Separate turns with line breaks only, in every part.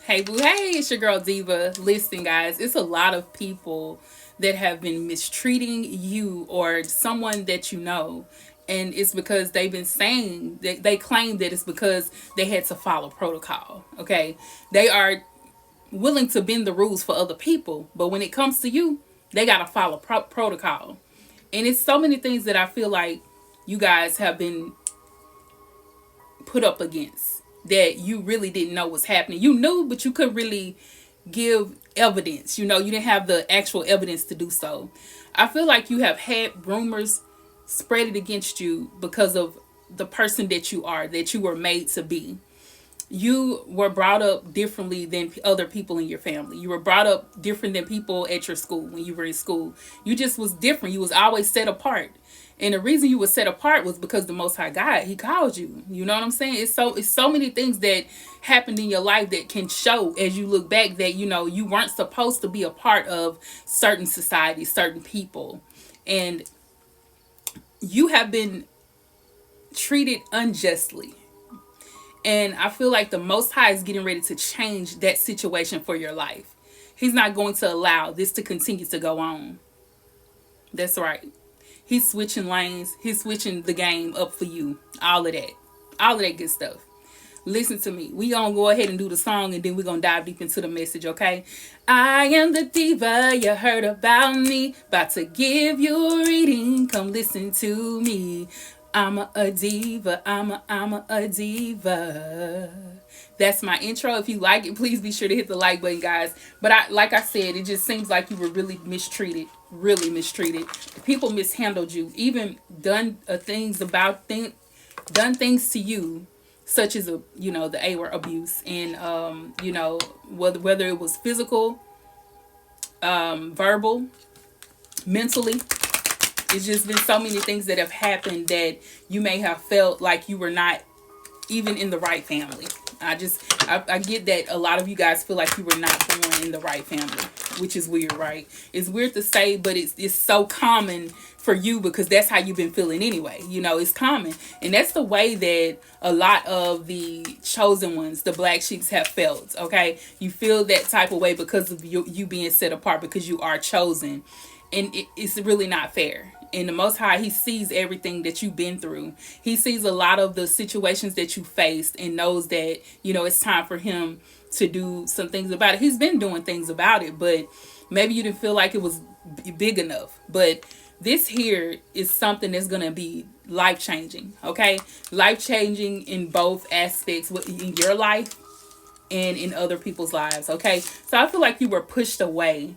Hey boo, hey, it's your girl Diva. Listen, guys, it's a lot of people that have been mistreating you or someone that you know. And it's because they've been saying that they claim that it's because they had to follow protocol. Okay. They are willing to bend the rules for other people. But when it comes to you, they got to follow protocol. And it's so many things that I feel like you guys have been put up against that you really didn't know was happening. You knew, but you couldn't really give evidence. You didn't have the actual evidence to do so. I feel like you have had rumors spread against you because of the person that you are, that you were made to be. You were brought up differently than other people in your family. You were brought up different than people at your school when you were in school. You just was different. You was always set apart. And the reason you were set apart was because the Most High God, He called you. You know what I'm saying? It's so many things that happened in your life that can show as you look back that, you weren't supposed to be a part of certain societies, certain people. And you have been treated unjustly. And I feel like the Most High is getting ready to change that situation for your life. He's not going to allow this to continue to go on. That's right. He's switching lanes. He's switching the game up for you. All of that. All of that good stuff. Listen to me. We gonna go ahead and do the song and then we're gonna dive deep into the message, okay? I am the diva, you heard about me. About to give you a reading. Come listen to me. I'm a diva. I'm a diva. That's my intro. If you like it, please be sure to hit the like button, guys. But like I said, it just seems like you were really mistreated. Really mistreated. People mishandled you. Even done things to you, such as the A word, abuse, and whether it was physical, verbal, mentally. It's just been so many things that have happened that you may have felt like you were not even in the right family. I get that a lot of you guys feel like you were not born in the right family, which is weird, right? It's weird to say, but it's so common for you because that's how you've been feeling anyway. It's common. And that's the way that a lot of the chosen ones, the black sheeps, have felt, okay? You feel that type of way because of you being set apart, because you are chosen. And it's really not fair. And the Most High, He sees everything that you've been through. He sees a lot of the situations that you faced and knows that, it's time for Him to do some things about it. He's been doing things about it, but maybe you didn't feel like it was big enough. But this here is something that's going to be life-changing, okay? Life-changing in both aspects, in your life and in other people's lives, okay? So I feel like you were pushed away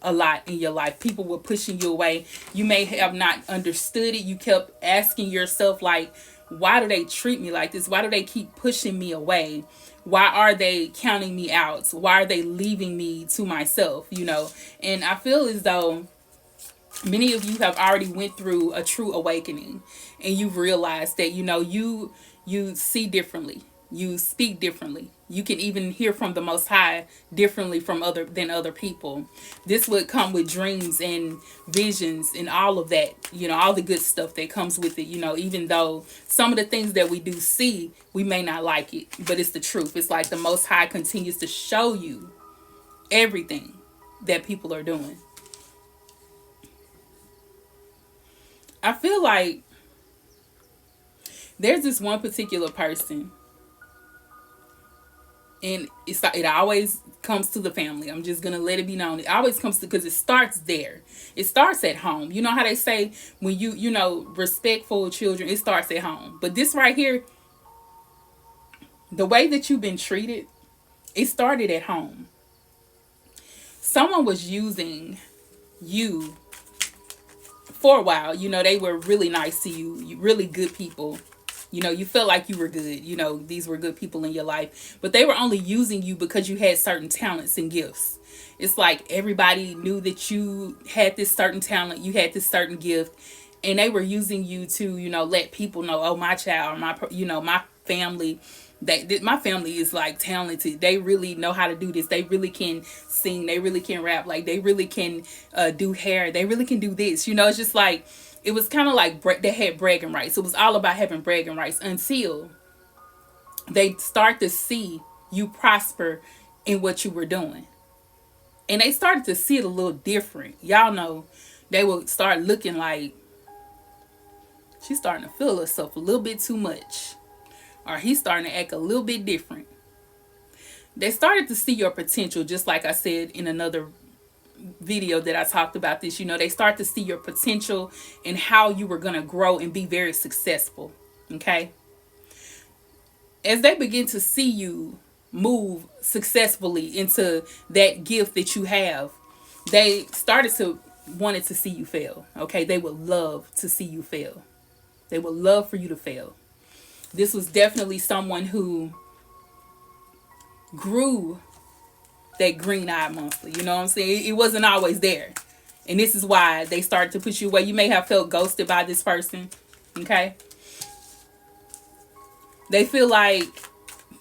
a lot in your life. People were pushing you away. You may have not understood it. You kept asking yourself, like, why do they treat me like this? Why do they keep pushing me away? Why are they counting me out? Why are they leaving me to myself? And I feel as though many of you have already went through a true awakening, and you've realized that you see differently. You speak differently. You can even hear from the Most High differently from other people. This would come with dreams and visions and all of that, all the good stuff that comes with it, even though some of the things that we do see, we may not like it, but it's the truth. It's like the Most High continues to show you everything that people are doing. I feel like there's this one particular person, and it always comes to the family. I'm just going to let it be known. It always comes to, because it starts there. It starts at home. You know how they say when respectful children, it starts at home. But this right here, the way that you've been treated, it started at home. Someone was using you for a while. They were really nice to you, really good people. You felt like you were good. These were good people in your life. But they were only using you because you had certain talents and gifts. It's like everybody knew that you had this certain talent. You had this certain gift. And they were using you to, let people know, oh, my child, my family, my family is like talented. They really know how to do this. They really can sing. They really can rap. Like, they really can do hair. They really can do this. It's just like, it was kind of like they had bragging rights. It was all about having bragging rights until they start to see you prosper in what you were doing. And they started to see it a little different. Y'all know they would start looking like she's starting to feel herself a little bit too much. Or he's starting to act a little bit different. They started to see your potential, just like I said in another video that I talked about this. You know, they start to see your potential and how you were going to grow and be very successful. Okay? As they begin to see you move successfully into that gift that you have, they started to wanted to see you fail. Okay? They would love to see you fail. They would love for you to fail. This was definitely someone who grew that green-eyed monster. You know what I'm saying? It wasn't always there. And this is why they started to push you away. You may have felt ghosted by this person. Okay? They feel like,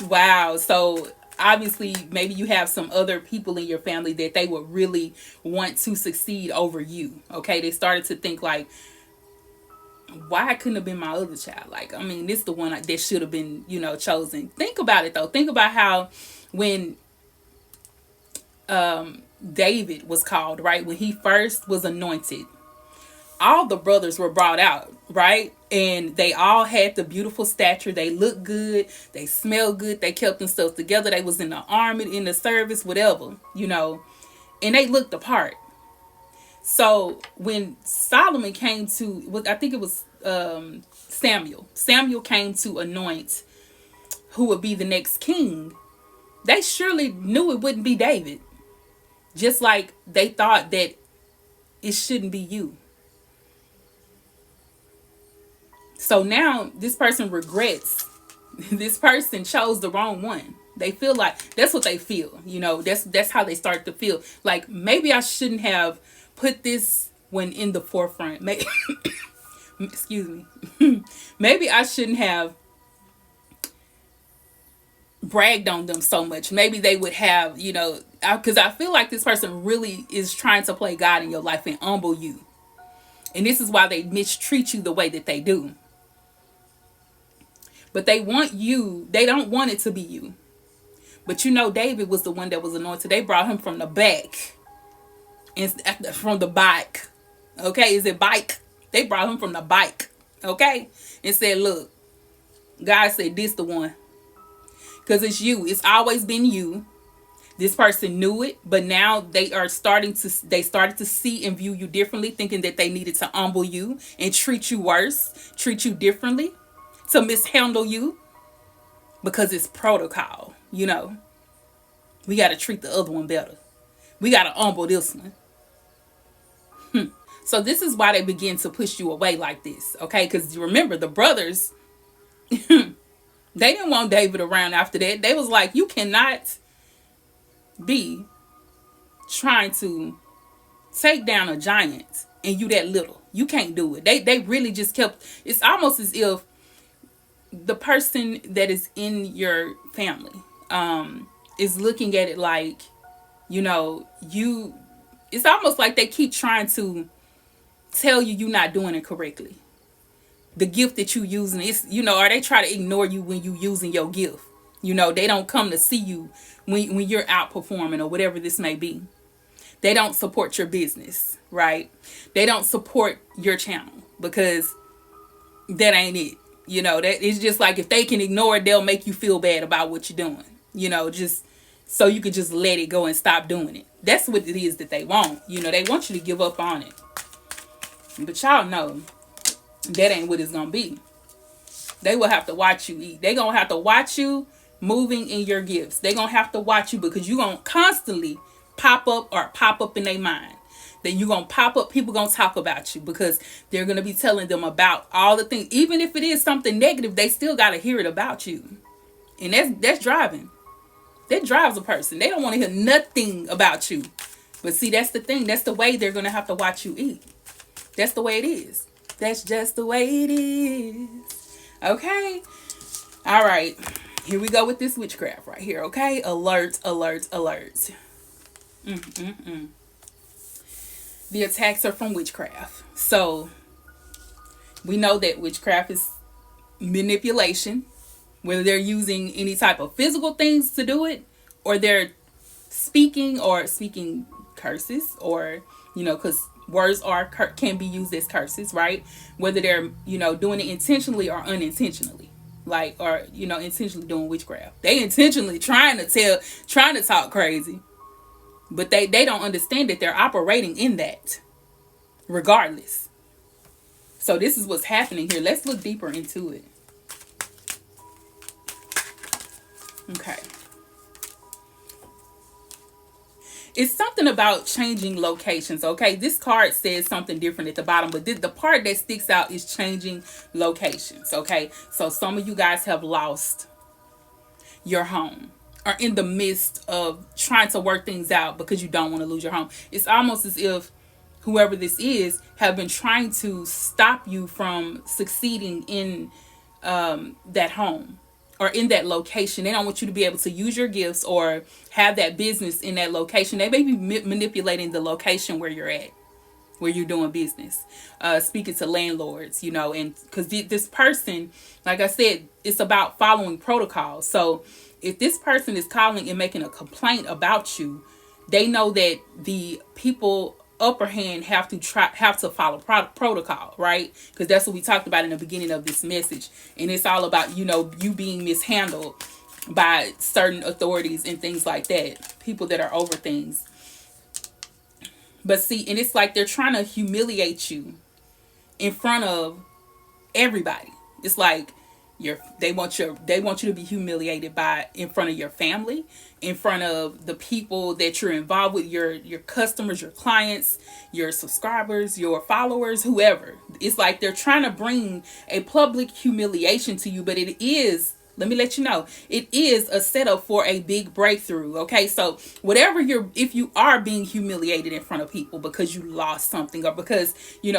wow, so obviously maybe you have some other people in your family that they would really want to succeed over you. Okay? They started to think like, why I couldn't have been my other child? Like, I mean, this is the one that should have been, you know, chosen. Think about it, though. Think about how when David was called, right? When he first was anointed, all the brothers were brought out, right? And they all had the beautiful stature. They looked good. They smelled good. They kept themselves together. They was in the army, in the service, whatever, you know. And they looked the part. So when Solomon came to, I think it was Samuel came to anoint who would be the next king, they surely knew it wouldn't be David. Just like they thought that it shouldn't be you. So now this person regrets. This person chose the wrong one. They feel like, that's what they feel. You know, that's how they start to feel. Like, maybe I shouldn't have put this one in the forefront. Maybe, excuse me. Maybe I shouldn't have bragged on them so much. Maybe they would have, you know, because I feel like this person really is trying to play God in your life and humble you. And this is why they mistreat you the way that they do. But they want you, they don't want it to be you. But you know, David was the one that was anointed. They brought him from the back. From the bike. Okay, is it bike? They brought him from the bike. Okay, and said, look, God said this the one. Because it's you. It's always been you. This person knew it, but now they started to see and view you differently, thinking that they needed to humble you and treat you worse, treat you differently, to mishandle you, because it's protocol. You know, we got to treat the other one better. We got to humble this one. So this is why they begin to push you away like this. Okay, because you remember the brothers, they didn't want David around after that. They was like, you cannot be trying to take down a giant and you that little. You can't do it. They really just kept, it's almost as if the person that is in your family is looking at it like, you know, it's almost like they keep trying to tell you you're not doing it correctly. The gift that you using is, you know, or they try to ignore you when you using your gift. You know, they don't come to see you when you're outperforming or whatever this may be. They don't support your business, right? They don't support your channel because that ain't it. You know, that it's just like if they can ignore it, they'll make you feel bad about what you're doing. You know, just so you could just let it go and stop doing it. That's what it is that they want. You know, they want you to give up on it. But y'all know that ain't what it's going to be. They will have to watch you eat. They're going to have to watch you moving in your gifts. They're going to have to watch you because you're going to constantly pop up in their mind. That you're going to pop up, people going to talk about you because they're going to be telling them about all the things. Even if it is something negative, they still got to hear it about you. And that's driving. That drives a person. They don't want to hear nothing about you. But see, that's the thing. That's the way they're going to have to watch you eat. That's the way it is. That's just the way it is. Okay? All right. Here we go with this witchcraft right here. Okay? Alert, alert, alert. The attacks are from witchcraft. So, we know that witchcraft is manipulation. Whether they're using any type of physical things to do it, or they're speaking curses, or because words can be used as curses, right? Whether they're doing it intentionally or unintentionally, like, or intentionally doing witchcraft. They intentionally trying to talk crazy, but they don't understand that they're operating in that regardless. So this is what's happening here. Let's look deeper into it. Okay. It's something about changing locations, okay? This card says something different at the bottom, but the part that sticks out is changing locations, okay? So some of you guys have lost your home, or in the midst of trying to work things out because you don't want to lose your home. It's almost as if whoever this is have been trying to stop you from succeeding in that home or in that location. They don't want you to be able to use your gifts or have that business in that location. They may be manipulating the location where you're at, where you're doing business, speaking to landlords, and because this person, like I said, it's about following protocol. So if this person is calling and making a complaint about you, they know that the people upper hand have to follow protocol, right? Because that's what we talked about in the beginning of this message, and it's all about you being mishandled by certain authorities and things like that, people that are over things. But see, and it's like they're trying to humiliate you in front of everybody. It's like they want you to be humiliated in front of your family, in front of the people that you're involved with, your customers, your clients, your subscribers, your followers, whoever. It's like they're trying to bring a public humiliation to you, but it is, let me let you know, it is a setup for a big breakthrough. Okay, so if you are being humiliated in front of people because you lost something, or because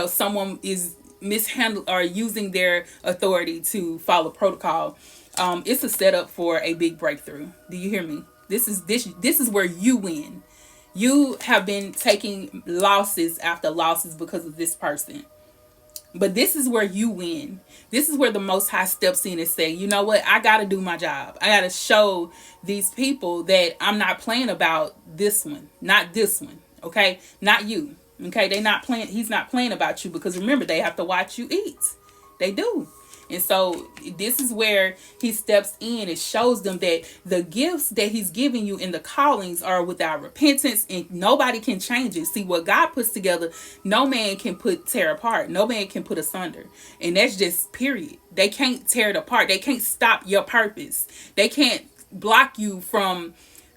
someone is mishandle or using their authority to follow protocol, it's a setup for a big breakthrough. Do you hear me? This is where you win. You have been taking losses after losses because of this person, but this is where you win. This is where the Most High steps in and say, you know what, I gotta do my job. I gotta show these people that I'm not playing about this one, not this one, okay, not you. Okay, he's not playing about you, because remember, they have to watch you eat. They do. And so this is where he steps in and shows them that the gifts that he's giving you in the callings are without repentance, and nobody can change it. See, what God puts together, no man can tear apart. No man can put asunder. And that's just period. They can't tear it apart. They can't stop your purpose. They can't block you from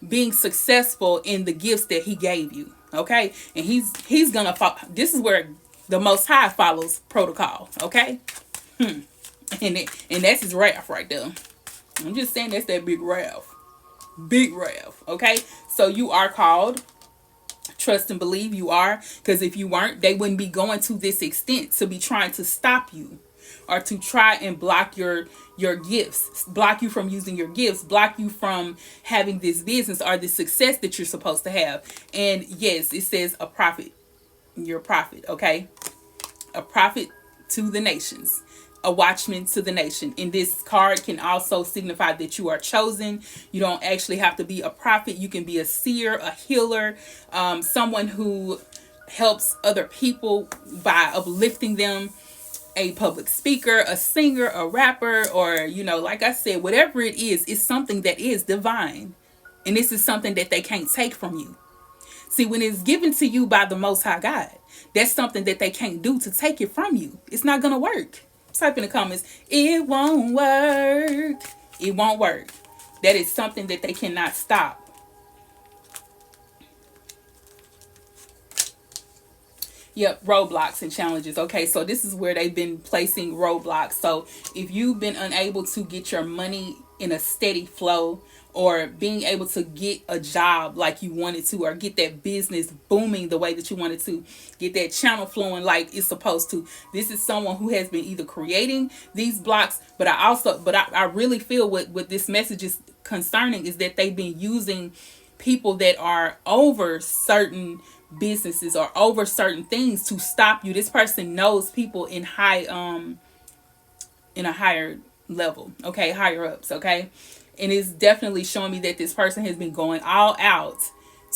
being successful in the gifts that he gave you. Okay, and he's gonna follow. This is where the Most High follows protocol. Okay, and that's his wrath right there. I'm just saying, that's that big wrath. Okay, so you are called. Trust and believe you are, because if you weren't, they wouldn't be going to this extent to be trying to stop you, or to try and block your gifts, block you from using your gifts, block you from having this business or the success that you're supposed to have. And yes, it says a prophet. You're a prophet, okay? A prophet to the nations, a watchman to the nation. And this card can also signify that you are chosen. You don't actually have to be a prophet. You can be a seer, a healer, someone who helps other people by uplifting them, a public speaker, a singer, a rapper, or, like I said, whatever it is, it's something that is divine. And this is something that they can't take from you. See, when it's given to you by the Most High God, that's something that they can't do to take it from you. It's not going to work. Type in the comments, it won't work. It won't work. That is something that they cannot stop. Yep, roadblocks and challenges. Okay, so this is where they've been placing roadblocks. So if you've been unable to get your money in a steady flow, or being able to get a job like you wanted to, or get that business booming the way that you wanted to, get that channel flowing like it's supposed to, this is someone who has been either creating these blocks, but I really feel what this message is concerning is that they've been using people that are over certain businesses or over certain things to stop you. This person knows people in a higher level, okay, higher ups, okay, and it's definitely showing me that this person has been going all out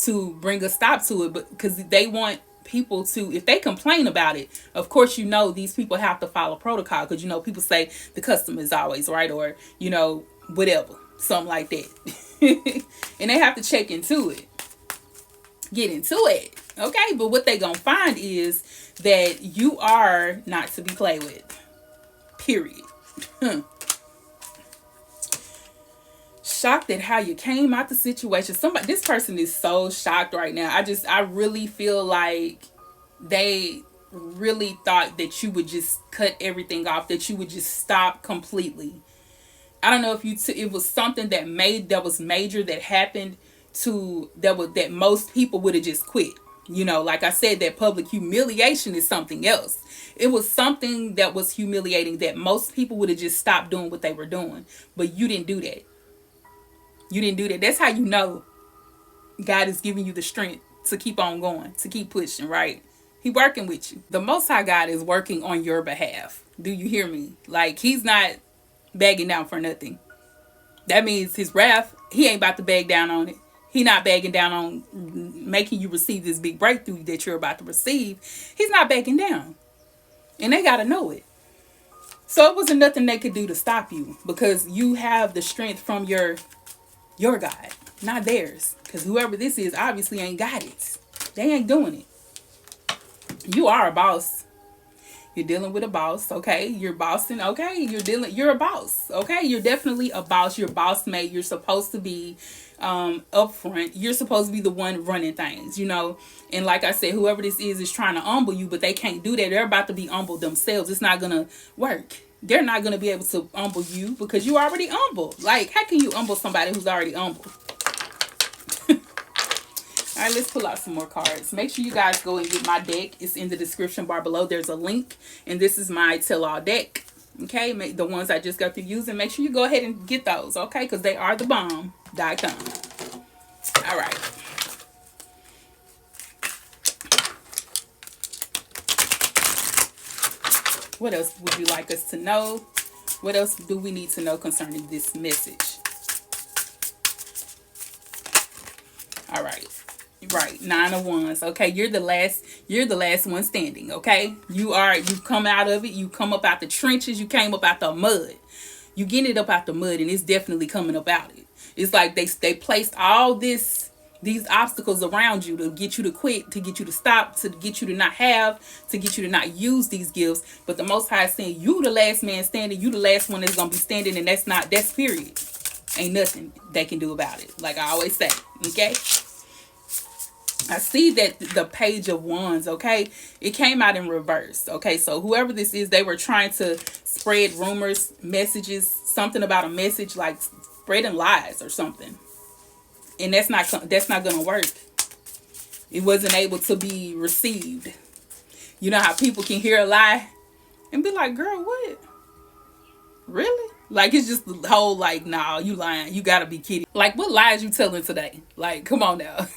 to bring a stop to it, but because they want people to, if they complain about it, of course, you know, these people have to follow protocol, because, you know, people say the customer is always right, or, you know, whatever, something like that. And they have to check into it, get into it. Okay, but what they gonna find is that you are not to be played with, period. Shocked at how you came out the situation. This person is so shocked right now. I really feel like they really thought that you would just cut everything off, that you would just stop completely. I don't know if it was something that was major that happened that most people would have just quit. You know, like I said, that public humiliation is something else. It was something that was humiliating that most people would have just stopped doing what they were doing. But you didn't do that. You didn't do that. That's how you know God is giving you the strength to keep on going, to keep pushing, right? He working with you. The Most High God is working on your behalf. Do you hear me? Like, he's not bagging down for nothing. That means his wrath, he ain't about to bag down on it. He not bagging down on making you receive this big breakthrough that you're about to receive. He's not backing down. And they got to know it. So it wasn't nothing they could do to stop you, because you have the strength from your God, not theirs. Because whoever this is obviously ain't got it. They ain't doing it. You are a boss. You're dealing with a boss, okay? You're bossing, okay? You're a boss, okay? You're definitely a boss. You're boss mate. You're supposed to be up front. You're supposed to be the one running things, you know? And like I said, whoever this is trying to humble you, but they can't do that. They're about to be humbled themselves. It's not going to work. They're not going to be able to humble you because you already humble. Like, how can you humble somebody who's already humble? All right, let's pull out some more cards. Make sure you guys go and get my deck. It's in the description bar below. There's a link. And this is my tell-all deck. Okay, the ones I just got through using. Make sure you go ahead and get those, okay? Because they are the bomb.com. All right. What else would you like us to know? What else do we need to know concerning this message? All right. Right, 9 of Wands. Okay, you're the last one standing, okay? You come out of it, you come up out the trenches, you came up out the mud. You getting it up out the mud, and it's definitely coming up out it. It's like they placed all these obstacles around you to get you to quit, to get you to stop, to get you to not have, to get you to not use these gifts. But the Most High is saying, you the last man standing, you the last one that's gonna be standing, and that's period. Ain't nothing they can do about it. Like I always say, okay? I see that the Page of Wands, okay? It came out in reverse, okay? So whoever this is, they were trying to spread rumors, messages, something about a message, like spreading lies or something. And that's not going to work. It wasn't able to be received. You know how people can hear a lie and be like, girl, what? Really? Like, it's just the whole, like, nah, you lying. You gotta be kidding. Like, what lies you telling today? Like, come on now.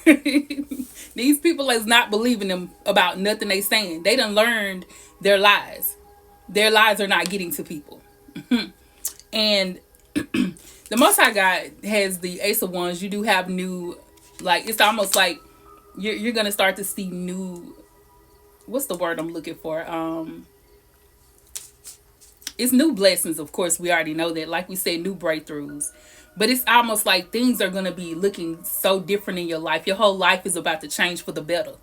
These people is not believing them about nothing they saying. They done learned their lies. Their lies are not getting to people. And the Most High God has the Ace of Wands. You do have new, like, it's almost like you're gonna start to see new, what's the word I'm looking for? It's new blessings, of course. We already know that. Like we said, new breakthroughs. But it's almost like things are going to be looking so different in your life. Your whole life is about to change for the better.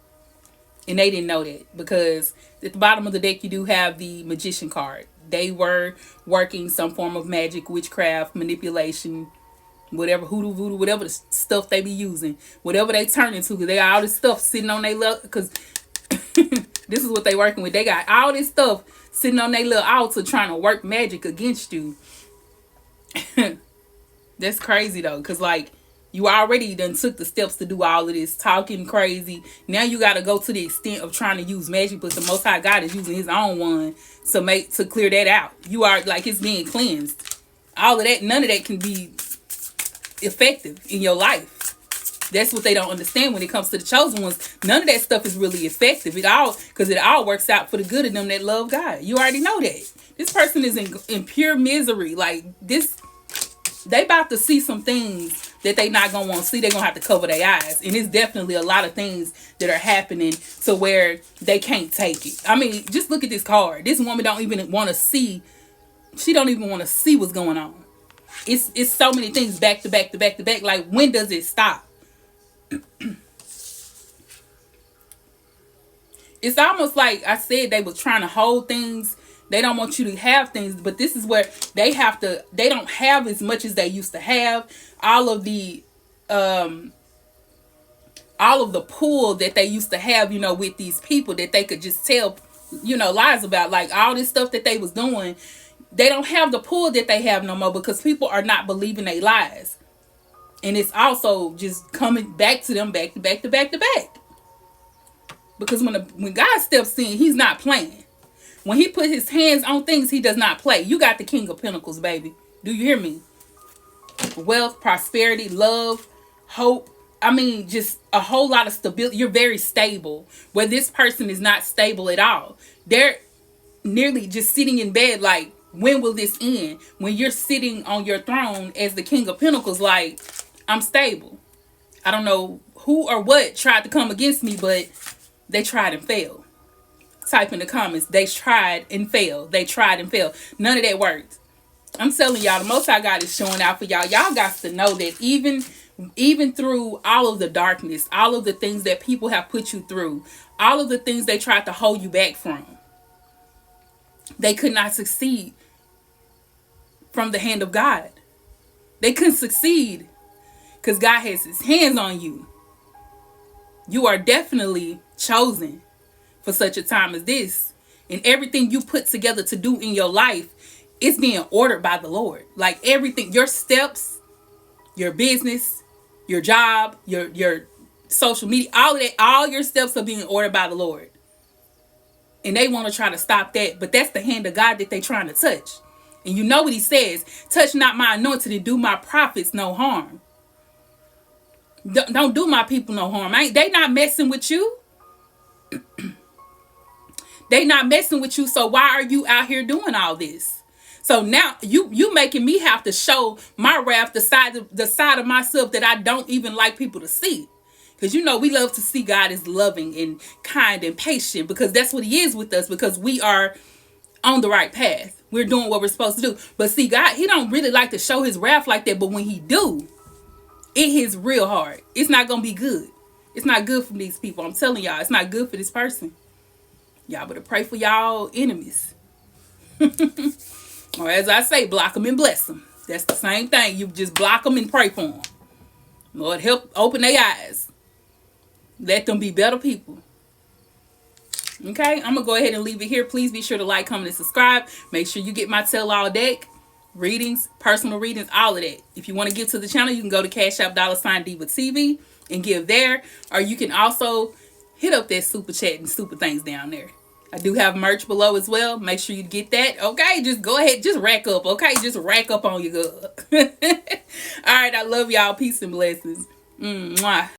And they didn't know that, because at the bottom of the deck, you do have the Magician card. They were working some form of magic, witchcraft, manipulation, whatever, hoodoo, voodoo, whatever the stuff they be using. Whatever they turn into, because they got all this stuff sitting on their luck, because this is what they working with. They got all this stuff sitting on their little altar trying to work magic against you. That's crazy though, because like you already done took the steps to do all of this talking crazy. Now you got to go to the extent of trying to use magic, but the Most High God is using his own one to clear that out. You are like, it's being cleansed. All of that, none of that can be effective in your life. That's what they don't understand when it comes to the chosen ones. None of that stuff is really effective. Because it all works out for the good of them that love God. You already know that. This person is in pure misery. Like this, they about to see some things that they not gonna want to see. They're gonna have to cover their eyes, and it's definitely a lot of things that are happening to where they can't take it. I mean, just look at this card. This woman don't even want to see. She don't even want to see what's going on. It's so many things back to back to back to back. Like, when does it stop? It's almost like I said, they were trying to hold things. They don't want you to have things, but this is where they don't have as much as they used to have. All of the pull that they used to have, with these people that they could just tell, lies about, like all this stuff that they was doing. They don't have the pull that they have no more because people are not believing they lies. And it's also just coming back to them back to back to back to back. Because when God steps in, he's not playing. When he put his hands on things, he does not play. You got the King of Pentacles, baby. Do you hear me? Wealth, prosperity, love, hope. I mean, just a whole lot of stability. You're very stable. Where this person is not stable at all. They're nearly just sitting in bed like, when will this end? When you're sitting on your throne as the King of Pentacles, like, I'm stable. I don't know who or what tried to come against me, but they tried and failed. Type in the comments, they tried and failed. They tried and failed. None of that worked. I'm telling y'all, the Most High God is showing out for y'all. Y'all got to know that even through all of the darkness, all of the things that people have put you through, all of the things they tried to hold you back from, they could not succeed from the hand of God. They couldn't succeed because God has his hands on you. You are definitely chosen for such a time as this. And everything you put together to do in your life is being ordered by the Lord. Like everything, your steps, your business, your job, your social media, all of that, all your steps are being ordered by the Lord. And they want to try to stop that. But that's the hand of God that they're trying to touch. And you know what he says, touch not my anointed and do my prophets no harm. Don't do my people no harm. They not messing with you. They not messing with you. So why are you out here doing all this? So now you making me have to show my wrath, the side of myself that I don't even like people to see. Because we love to see God is loving and kind and patient, because that's what he is with us, because we are on the right path. We're doing what we're supposed to do. But see, God, he don't really like to show his wrath like that. But when he do, it hits real hard. It's not going to be good. It's not good for these people. I'm telling y'all, it's not good for this person. Y'all better pray for y'all enemies. Or as I say, block them and bless them. That's the same thing. You just block them and pray for them. Lord, help open their eyes. Let them be better people. Okay, I'm going to go ahead and leave it here. Please be sure to like, comment, and subscribe. Make sure you get my tell-all deck, readings, personal readings, all of that. If you want to give to the channel, you can go to Cashapp $DivaTV and give there. Or you can also hit up that SuperChat and Superthanks down there. I do have merch below as well. Make sure you get that. Okay, just go ahead. Just rack up. Okay, just rack up on your good. All right, I love y'all. Peace and blessings. Mwah.